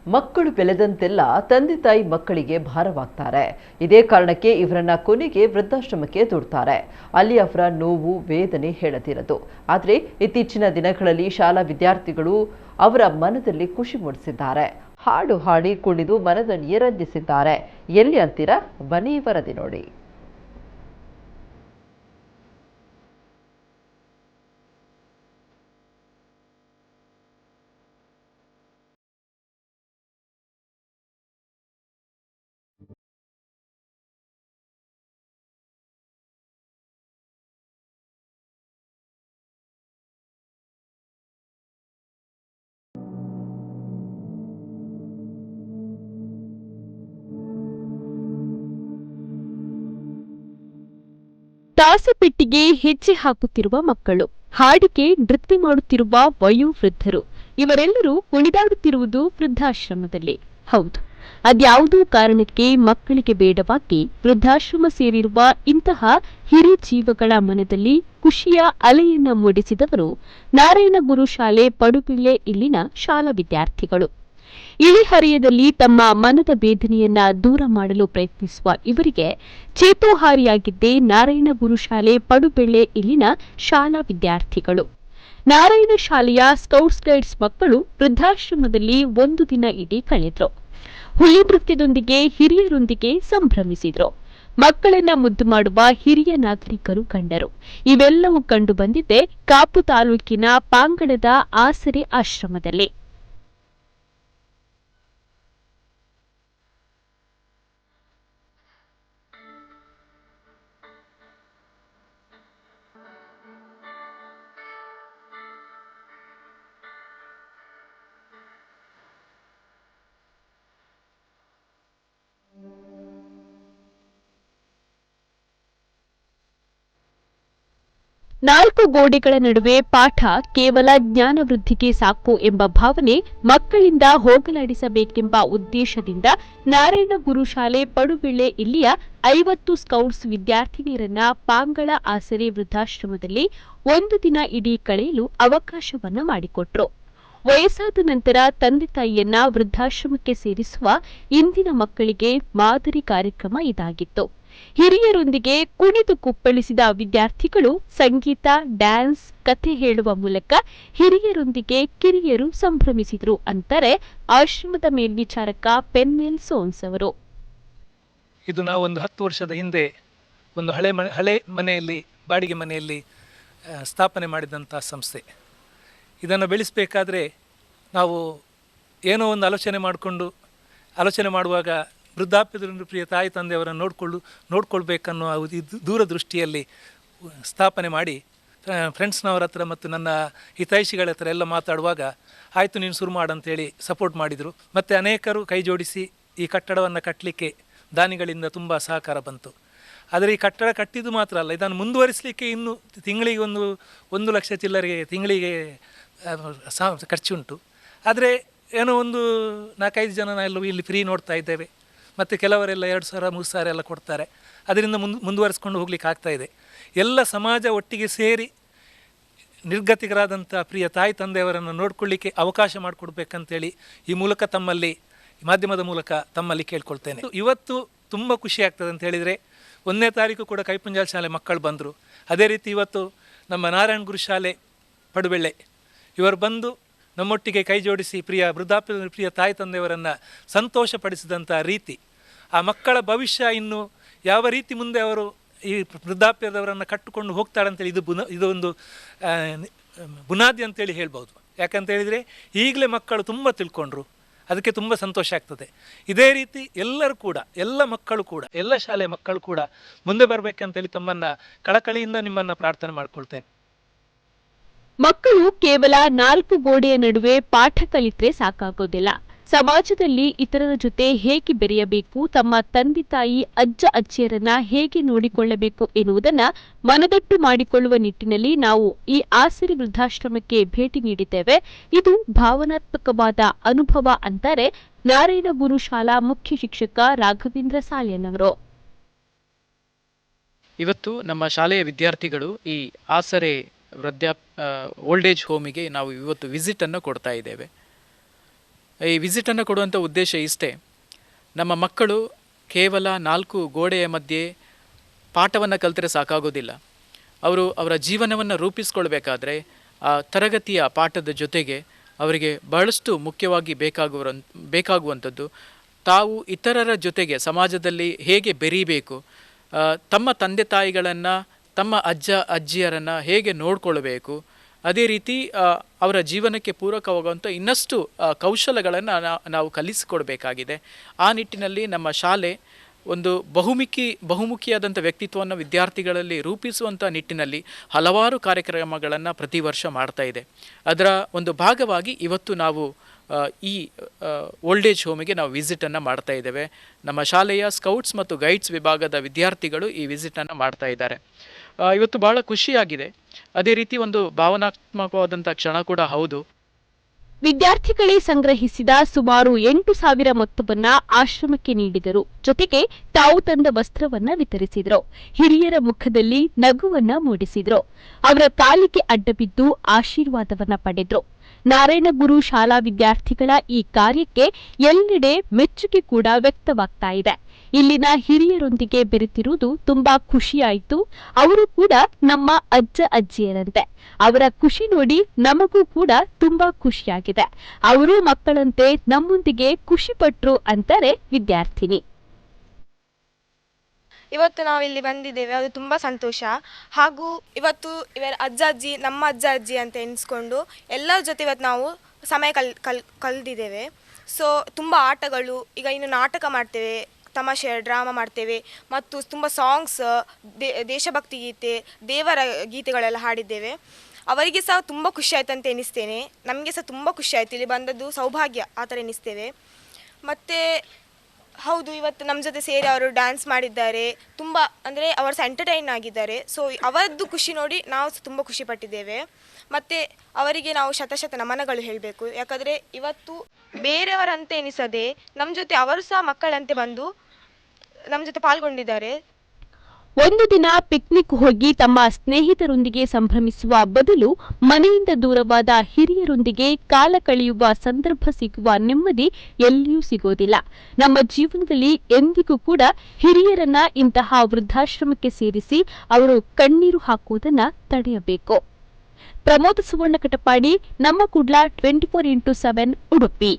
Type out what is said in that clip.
ಮಕ್ಕಳು ಬೆಳೆದಂತೆಲ್ಲ ತಂದೆ ತಾಯಿ ಮಕ್ಕಳಿಗೆ ಭಾರವಾಗ್ತಾರೆ. ಇದೇ ಕಾರಣಕ್ಕೆ ಇವರನ್ನ ಕೊನೆಗೆ ವೃದ್ಧಾಶ್ರಮಕ್ಕೆ ದೂಡ್ತಾರೆ. ಅಲ್ಲಿ ಅವರ ನೋವು ವೇದನೆ ಹೇಳದಿರದು. ಆದರೆ ಇತ್ತೀಚಿನ ದಿನಗಳಲ್ಲಿ ಶಾಲಾ ವಿದ್ಯಾರ್ಥಿಗಳು ಅವರ ಮನದಲ್ಲಿ ಖುಷಿ ಮೂಡಿಸಿದ್ದಾರೆ. ಹಾಡು ಹಾಡಿ ಕುಣಿದು ಮನದ ರಂಜಿಸಿದ್ದಾರೆ. ಎಲ್ಲಿ ಅಂತೀರಾ? ಬನ್ನಿ ವರದಿ ನೋಡಿ. ತಾಸೆಪೆಟ್ಟಿಗೆ ಹೆಜ್ಜೆ ಹಾಕುತ್ತಿರುವ ಮಕ್ಕಳು, ಹಾಡಿಗೆ ನೃತ್ಯ ಮಾಡುತ್ತಿರುವ ವಯೋವೃದ್ಧರು, ಇವರೆಲ್ಲರೂ ಕುಣಿದಾಡುತ್ತಿರುವುದು ವೃದ್ಧಾಶ್ರಮದಲ್ಲಿ. ಹೌದು, ಅದ್ಯಾವುದೋ ಕಾರಣಕ್ಕೆ ಮಕ್ಕಳಿಗೆ ಬೇಡವಾಗಿ ವೃದ್ಧಾಶ್ರಮ ಸೇರಿರುವ ಇಂತಹ ಹಿರಿಯ ಜೀವಗಳ ಮನದಲ್ಲಿ ಖುಷಿಯ ಅಲೆಯನ್ನ ಮೂಡಿಸಿದವರು ನಾರಾಯಣಗುರು ಶಾಲೆ ಪಡುಬಿಳ್ಳೆ ಇಲ್ಲಿನ ಶಾಲಾ ವಿದ್ಯಾರ್ಥಿಗಳು. ಇಳಿಹರಿಯದಲ್ಲಿ ತಮ್ಮ ಮನದ ಬೇದನೆಯನ್ನ ದೂರ ಮಾಡಲು ಪ್ರಯತ್ನಿಸುವ ಇವರಿಗೆ ಚೇತೋಹಾರಿಯಾಗಿದ್ದೇ ನಾರಾಯಣಗುರು ಶಾಲೆ ಪಡುಬೆಳ್ಳೆ ಇಲ್ಲಿನ ಶಾಲಾ ವಿದ್ಯಾರ್ಥಿಗಳು. ನಾರಾಯಣ ಶಾಲೆಯ ಸ್ಕೌಟ್ಸ್ ಗೈಡ್ಸ್ ಮಕ್ಕಳು ವೃದ್ಧಾಶ್ರಮದಲ್ಲಿ ಒಂದು ದಿನ ಇಡೀ ಕಳೆದ್ರು. ಹುಲಿ ನೃತ್ಯದೊಂದಿಗೆ ಹಿರಿಯರೊಂದಿಗೆ ಸಂಭ್ರಮಿಸಿದ್ರು. ಮಕ್ಕಳನ್ನ ಮುದ್ದು ಮಾಡುವ ಹಿರಿಯ ನಾಗರಿಕರು ಕಂಡರು. ಇವೆಲ್ಲವೂ ಕಂಡು ಬಂದಿದ್ದೆ ಕಾಪು ತಾಲೂಕಿನ ಪಾಂಗಡದ ಆಸರೆ ಆಶ್ರಮದಲ್ಲಿ. ನಾಲ್ಕು ಗೋಡೆಗಳ ನಡುವೆ ಪಾಠ ಕೇವಲ ಜ್ಞಾನ ವೃದ್ಧಿಗೆ ಸಾಕು ಎಂಬ ಭಾವನೆ ಮಕ್ಕಳಿಂದ ಹೋಗಲಾಡಿಸಬೇಕೆಂಬ ಉದ್ದೇಶದಿಂದ ನಾರಾಯಣಗುರು ಶಾಲೆ ಪಡುಬಿಳ್ಳೆ ಇಲ್ಲಿಯ 50 ಸ್ಕೌಟ್ಸ್ ವಿದ್ಯಾರ್ಥಿನಿಯರನ್ನ ಪಾಂಗಳ ಆಸರೆ ವೃದ್ಧಾಶ್ರಮದಲ್ಲಿ ಒಂದು ದಿನ ಇಡೀ ಕಳೆಯಲು ಅವಕಾಶವನ್ನ ಮಾಡಿಕೊಟ್ರು. ವಯಸ್ಸಾದ ನಂತರ ತಂದೆ ತಾಯಿಯನ್ನ ವೃದ್ಧಾಶ್ರಮಕ್ಕೆ ಸೇರಿಸುವ ಇಂದಿನ ಮಕ್ಕಳಿಗೆ ಮಾದರಿ ಕಾರ್ಯಕ್ರಮ ಇದಾಗಿತ್ತು. ಹಿರಿಯರೊಂದಿಗೆ ಕುಣಿದು ಕುಪ್ಪಳಿಸಿದ ವಿದ್ಯಾರ್ಥಿಗಳು ಸಂಗೀತ, ಡ್ಯಾನ್ಸ್, ಕಥೆ ಹೇಳುವ ಮೂಲಕ ಹಿರಿಯರೊಂದಿಗೆ ಕಿರಿಯರು ಸಂಭ್ರಮಿಸಿದರು ಅಂತಾರೆ ಆಶ್ರಮದ ಮೇಲ್ವಿಚಾರಕ ಪೆನ್ಮೇಲ್ ಸೋನ್ಸ್ ಅವರು. ಇದು ನಾವು ಒಂದು 10 ವರ್ಷದ ಹಿಂದೆ ಒಂದು ಹಳೆ ಮನೆಯಲ್ಲಿ, ಬಾಡಿಗೆ ಮನೆಯಲ್ಲಿ ಸ್ಥಾಪನೆ ಮಾಡಿದಂಥ ಸಂಸ್ಥೆ. ಇದನ್ನು ಬೆಳೆಸಬೇಕಾದ್ರೆ ನಾವು ಏನೋ ಒಂದು ಆಲೋಚನೆ ಮಾಡುವಾಗ ವೃದ್ಧಾಪ್ಯದ ಪ್ರಿಯ ತಾಯಿ ತಂದೆಯವರನ್ನು ನೋಡ್ಕೊಳ್ಬೇಕನ್ನೋ ದೂರದೃಷ್ಟಿಯಲ್ಲಿ ಸ್ಥಾಪನೆ ಮಾಡಿ ಫ್ರೆಂಡ್ಸ್ನವರ ಹತ್ರ ಮತ್ತು ನನ್ನ ಹಿತೈಷಿಗಳ ಹತ್ರ ಎಲ್ಲ ಮಾತಾಡುವಾಗ ಆಯಿತು ನೀನು ಶುರು ಮಾಡಂತೇಳಿ ಸಪೋರ್ಟ್ ಮಾಡಿದರು. ಮತ್ತು ಅನೇಕರು ಕೈ ಜೋಡಿಸಿ ಈ ಕಟ್ಟಡವನ್ನು ಕಟ್ಟಲಿಕ್ಕೆ ದಾನಿಗಳಿಂದ ತುಂಬ ಸಹಕಾರ ಬಂತು. ಆದರೆ ಈ ಕಟ್ಟಡ ಕಟ್ಟಿದ್ದು ಮಾತ್ರ ಅಲ್ಲ, ಇದನ್ನು ಮುಂದುವರಿಸಲಿಕ್ಕೆ ಇನ್ನು ತಿಂಗಳಿಗೆ 1 ಲಕ್ಷ ಚಿಲ್ಲರೆಗೆ ತಿಂಗಳಿಗೆ ಖರ್ಚುಂಟು. ಆದರೆ ಏನೋ ಒಂದು 4-5 ಜನ ಎಲ್ಲ ಇಲ್ಲಿ ಫ್ರೀ ನೋಡ್ತಾ ಇದ್ದೇವೆ. ಮತ್ತು ಕೆಲವರೆಲ್ಲ 2,000 3,000 ಎಲ್ಲ ಕೊಡ್ತಾರೆ. ಅದರಿಂದ ಮುಂದುವರಿಸ್ಕೊಂಡು ಹೋಗ್ಲಿಕ್ಕೆ ಆಗ್ತಾಯಿದೆ. ಎಲ್ಲ ಸಮಾಜ ಒಟ್ಟಿಗೆ ಸೇರಿ ನಿರ್ಗತಿಕರಾದಂಥ ಪ್ರಿಯ ತಾಯಿ ತಂದೆಯವರನ್ನು ನೋಡ್ಕೊಳ್ಳಿಕ್ಕೆ ಅವಕಾಶ ಮಾಡಿಕೊಡ್ಬೇಕಂತೇಳಿ ಈ ಮೂಲಕ ಮಾಧ್ಯಮದ ಮೂಲಕ ತಮ್ಮಲ್ಲಿ ಕೇಳ್ಕೊಳ್ತೇನೆ. ಇವತ್ತು ತುಂಬ ಖುಷಿ ಆಗ್ತದೆ ಅಂತ ಹೇಳಿದರೆ 1ನೇ ತಾರೀಕು ಕೂಡ ಕೈಪುಂಜಾಲ್ ಶಾಲೆ ಮಕ್ಕಳು ಬಂದರು. ಅದೇ ರೀತಿ ಇವತ್ತು ನಮ್ಮ ನಾರಾಯಣಗುರು ಶಾಲೆ ಪಡುಬೆಳ್ಳೆ ಇವರು ಬಂದು ನಮ್ಮೊಟ್ಟಿಗೆ ಕೈ ಜೋಡಿಸಿ ವೃದ್ಧಾಪ್ಯದ ಪ್ರಿಯ ತಾಯಿ ತಂದೆಯವರನ್ನು ಸಂತೋಷಪಡಿಸಿದಂಥ ರೀತಿ, ಆ ಮಕ್ಕಳ ಭವಿಷ್ಯ ಇನ್ನು ಯಾವ ರೀತಿ ಮುಂದೆ ಅವರು ಈ ವೃದ್ಧಾಪ್ಯದವರನ್ನು ಕಟ್ಟಿಕೊಂಡು ಹೋಗ್ತಾಳಂತೇಳಿ ಇದು ಒಂದು ಬುನಾದಿ ಅಂತೇಳಿ ಹೇಳ್ಬೋದು. ಯಾಕಂತ ಹೇಳಿದರೆ ಈಗಲೇ ಮಕ್ಕಳು ತುಂಬ ತಿಳ್ಕೊಂಡ್ರು, ಅದಕ್ಕೆ ತುಂಬ ಸಂತೋಷ ಆಗ್ತದೆ. ಇದೇ ರೀತಿ ಎಲ್ಲ ಮಕ್ಕಳು ಕೂಡ ಎಲ್ಲ ಶಾಲೆ ಮಕ್ಕಳು ಕೂಡ ಮುಂದೆ ಬರಬೇಕಂತೇಳಿ ಕಳಕಳಿಯಿಂದ ನಿಮ್ಮನ್ನು ಪ್ರಾರ್ಥನೆ ಮಾಡ್ಕೊಳ್ತೇನೆ. ಮಕ್ಕಳು ಕೇವಲ 4 ಗೋಡೆಯ ನಡುವೆ ಪಾಠ ಕಲಿತ್ರೆ ಸಾಕಾಗೋದಿಲ್ಲ. ಸಮಾಜದಲ್ಲಿ ಇತರರ ಜೊತೆ ಹೇಗೆ ಬೆರೆಯಬೇಕು, ತಮ್ಮ ತಂದೆ ತಾಯಿ ಅಜ್ಜ ಅಜ್ಜಿಯರನ್ನ ಹೇಗೆ ನೋಡಿಕೊಳ್ಳಬೇಕು ಎನ್ನುವುದನ್ನ ಮನದಟ್ಟು ಮಾಡಿಕೊಳ್ಳುವ ನಿಟ್ಟಿನಲ್ಲಿ ನಾವು ಈ ಆಸರೆ ವೃದ್ಧಾಶ್ರಮಕ್ಕೆ ಭೇಟಿ ನೀಡಿದ್ದೇವೆ. ಇದು ಭಾವನಾತ್ಮಕವಾದ ಅನುಭವ ಅಂತಾರೆ ನಾರಾಯಣಗುರು ಶಾಲಾ ಮುಖ್ಯ ಶಿಕ್ಷಕ ರಾಘವೇಂದ್ರ ಸಾಲ್ಯನವರು. ಇವತ್ತು ನಮ್ಮ ಶಾಲೆಯ ವಿದ್ಯಾರ್ಥಿಗಳು ಈ ಆಸರೆ ಓಲ್ಡ್ ಏಜ್ ಹೋಮಿಗೆ ನಾವು ಇವತ್ತು ವಿಸಿಟನ್ನು ಕೊಡ್ತಾ ಇದ್ದೇವೆ. ಈ ವಿಸಿಟನ್ನು ಕೊಡುವಂಥ ಉದ್ದೇಶ ಇಷ್ಟೇ. ನಮ್ಮ ಮಕ್ಕಳು ಕೇವಲ 4 ಗೋಡೆಯ ಮಧ್ಯೆ ಪಾಠವನ್ನು ಕಲಿತರೆ ಸಾಕಾಗೋದಿಲ್ಲ. ಅವರ ಜೀವನವನ್ನು ರೂಪಿಸ್ಕೊಳ್ಬೇಕಾದ್ರೆ ಆ ತರಗತಿಯ ಪಾಠದ ಜೊತೆಗೆ ಅವರಿಗೆ ಬಹಳಷ್ಟು ಮುಖ್ಯವಾಗಿ ಬೇಕಾಗುವಂಥದ್ದು ತಾವು ಇತರರ ಜೊತೆಗೆ ಸಮಾಜದಲ್ಲಿ ಹೇಗೆ ಬೆರೀಬೇಕು, ತಮ್ಮ ತಂದೆ ತಾಯಿಗಳನ್ನು, ತಮ್ಮ ಅಜ್ಜ ಅಜ್ಜಿಯರನ್ನು ಹೇಗೆ ನೋಡಿಕೊಳ್ಬೇಕು, ಅದೇ ರೀತಿ ಅವರ ಜೀವನಕ್ಕೆ ಪೂರಕವಾಗುವಂಥ ಇನ್ನಷ್ಟು ಕೌಶಲಗಳನ್ನು ನಾವು ಕಲಿಸಿಕೊಡ್ಬೇಕಾಗಿದೆ. ಆ ನಿಟ್ಟಿನಲ್ಲಿ ನಮ್ಮ ಶಾಲೆ ಒಂದು ಬಹುಮುಖಿಯಾದಂಥ ವ್ಯಕ್ತಿತ್ವವನ್ನು ವಿದ್ಯಾರ್ಥಿಗಳಲ್ಲಿ ರೂಪಿಸುವಂಥ ನಿಟ್ಟಿನಲ್ಲಿ ಹಲವಾರು ಕಾರ್ಯಕ್ರಮಗಳನ್ನು ಪ್ರತಿ ವರ್ಷ ಮಾಡ್ತಾ ಇದೆ. ಅದರ ಒಂದು ಭಾಗವಾಗಿ ಇವತ್ತು ನಾವು ಈ ಓಲ್ಡ್ ಏಜ್ ಹೋಮಿಗೆ ನಾವು ವಿಸಿಟನ್ನು ಮಾಡ್ತಾ ಇದ್ದೇವೆ. ನಮ್ಮ ಶಾಲೆಯ ಸ್ಕೌಟ್ಸ್ ಮತ್ತು ಗೈಡ್ಸ್ ವಿಭಾಗದ ವಿದ್ಯಾರ್ಥಿಗಳು ಈ ವಿಸಿಟನ್ನು ಮಾಡ್ತಾ ಇದ್ದಾರೆ. ಇವತ್ತು ಬಹಳ ಖುಷಿಯಾಗಿದೆ. ಅದೇ ರೀತಿ ಒಂದು ಭಾವನಾತ್ಮಕವಾದಂಥ ಕ್ಷಣ ಕೂಡ ಹೌದು. ವಿದ್ಯಾರ್ಥಿಗಳೇ ಸಂಗ್ರಹಿಸಿದ ಸುಮಾರು 8,000 ಮೊತ್ತವನ್ನ ಆಶ್ರಮಕ್ಕೆ ನೀಡಿದರು. ಜೊತೆಗೆ ತಾವು ತಂದ ವಸ್ತ್ರವನ್ನ ವಿತರಿಸಿದರು. ಹಿರಿಯರ ಮುಖದಲ್ಲಿ ನಗುವನ್ನ ಮೂಡಿಸಿದ್ರು. ಅವರ ಕಾಲಿಗೆ ಅಡ್ಡಬಿದ್ದು ಆಶೀರ್ವಾದವನ್ನ ಪಡೆದ್ರು. ನಾರಾಯಣಗುರು ಶಾಲಾ ವಿದ್ಯಾರ್ಥಿಗಳ ಈ ಕಾರ್ಯಕ್ಕೆ ಎಲ್ಲೆಡೆ ಮೆಚ್ಚುಗೆ ಕೂಡ ವ್ಯಕ್ತವಾಗ್ತಾ ಇದೆ. ಇಲ್ಲಿನ ಹಿರಿಯರೊಂದಿಗೆ ಬೆರೆತಿರುವುದು ತುಂಬಾ ಖುಷಿಯಾಯಿತು. ಅವರು ಕೂಡ ನಮ್ಮ ಅಜ್ಜ ಅಜ್ಜಿಯರಂತೆ. ಅವರ ಖುಷಿ ನೋಡಿ ನಮಗೂ ಕೂಡ ತುಂಬಾ ಖುಷಿಯಾಗಿದೆ. ಅವರು ಮಕ್ಕಳಂತೆ ನಮ್ಮೊಂದಿಗೆ ಖುಷಿ ಪಟ್ರು ಅಂತಾರೆ ವಿದ್ಯಾರ್ಥಿನಿ. ಇವತ್ತು ನಾವು ಇಲ್ಲಿ ಬಂದಿದ್ದೇವೆ, ಅದು ತುಂಬ ಸಂತೋಷ. ಹಾಗೂ ಇವತ್ತು ಇವರ ಅಜ್ಜ ಅಜ್ಜಿ ನಮ್ಮ ಅಜ್ಜ ಅಜ್ಜಿ ಅಂತ ಎಣಿಸ್ಕೊಂಡು ಎಲ್ಲರ ಜೊತೆ ಇವತ್ತು ನಾವು ಸಮಯ ಕಳೆದಿದ್ದೇವೆ. ಸೊ ತುಂಬ ಆಟಗಳು, ಈಗ ಇನ್ನು ನಾಟಕ ಮಾಡ್ತೇವೆ, ತಮಾಷೆ ಡ್ರಾಮಾ ಮಾಡ್ತೇವೆ ಮತ್ತು ತುಂಬ ಸಾಂಗ್ಸ್, ದೇಶಭಕ್ತಿ ಗೀತೆ, ದೇವರ ಗೀತೆಗಳೆಲ್ಲ ಹಾಡಿದ್ದೇವೆ. ಅವರಿಗೆ ಸಹ ತುಂಬ ಖುಷಿ ಆಯ್ತು ಅಂತ ಎನಿಸ್ತೇನೆ. ನಮಗೆ ಸಹ ತುಂಬ ಖುಷಿ ಆಯಿತು, ಇಲ್ಲಿ ಬಂದದ್ದು ಸೌಭಾಗ್ಯ ಆ ಥರ ಎನಿಸ್ತೇವೆ. ಮತ್ತು ಹೌದು, ಇವತ್ತು ನಮ್ಮ ಜೊತೆ ಸೇರಿ ಅವರು ಡ್ಯಾನ್ಸ್ ಮಾಡಿದ್ದಾರೆ, ತುಂಬ ಅಂದರೆ ಅವರು ಸಹ ಎಂಟರ್ಟೈನ್ ಆಗಿದ್ದಾರೆ. ಸೊ ಅವರದ್ದು ಖುಷಿ ನೋಡಿ ನಾವು ಸಹ ತುಂಬ ಖುಷಿ ಪಟ್ಟಿದ್ದೇವೆ. ಮತ್ತು ಅವರಿಗೆ ನಾವು ಶತಶತ ನಮನಗಳು ಹೇಳಬೇಕು. ಯಾಕಂದರೆ ಇವತ್ತು ಬೇರೆಯವರಂತೆ ಎನಿಸದೆ ನಮ್ಮ ಜೊತೆ ಅವರು ಸಹ ಮಕ್ಕಳಂತೆ ಬಂದು ನಮ್ಮ ಜೊತೆ ಪಾಲ್ಗೊಂಡಿದ್ದಾರೆ. ಒಂದು ದಿನ ಪಿಕ್ನಿಕ್ ಹೋಗಿ ತಮ್ಮ ಸ್ನೇಹಿತರೊಂದಿಗೆ ಸಂಭ್ರಮಿಸುವ ಬದಲು ಮನೆಯಿಂದ ದೂರವಾದ ಹಿರಿಯರೊಂದಿಗೆ ಕಾಲ ಕಳೆಯುವ ಸಂದರ್ಭ ಸಿಗುವ ನೆಮ್ಮದಿ ಎಲ್ಲಿಯೂ ಸಿಗೋದಿಲ್ಲ. ನಮ್ಮ ಜೀವನದಲ್ಲಿ ಎಂದಿಗೂ ಕೂಡ ಹಿರಿಯರನ್ನ ಇಂತಹ ವೃದ್ಧಾಶ್ರಮಕ್ಕೆ ಸೇರಿಸಿ ಅವರು ಕಣ್ಣೀರು ಹಾಕುವುದನ್ನ ತಡೆಯಬೇಕು. ಪ್ರಮೋದ ಸುವರ್ಣ ಕಟಪಾಡಿ, ನಮ್ಮ ಕುಡ್ಲ 24x7 ಉಡುಪಿ.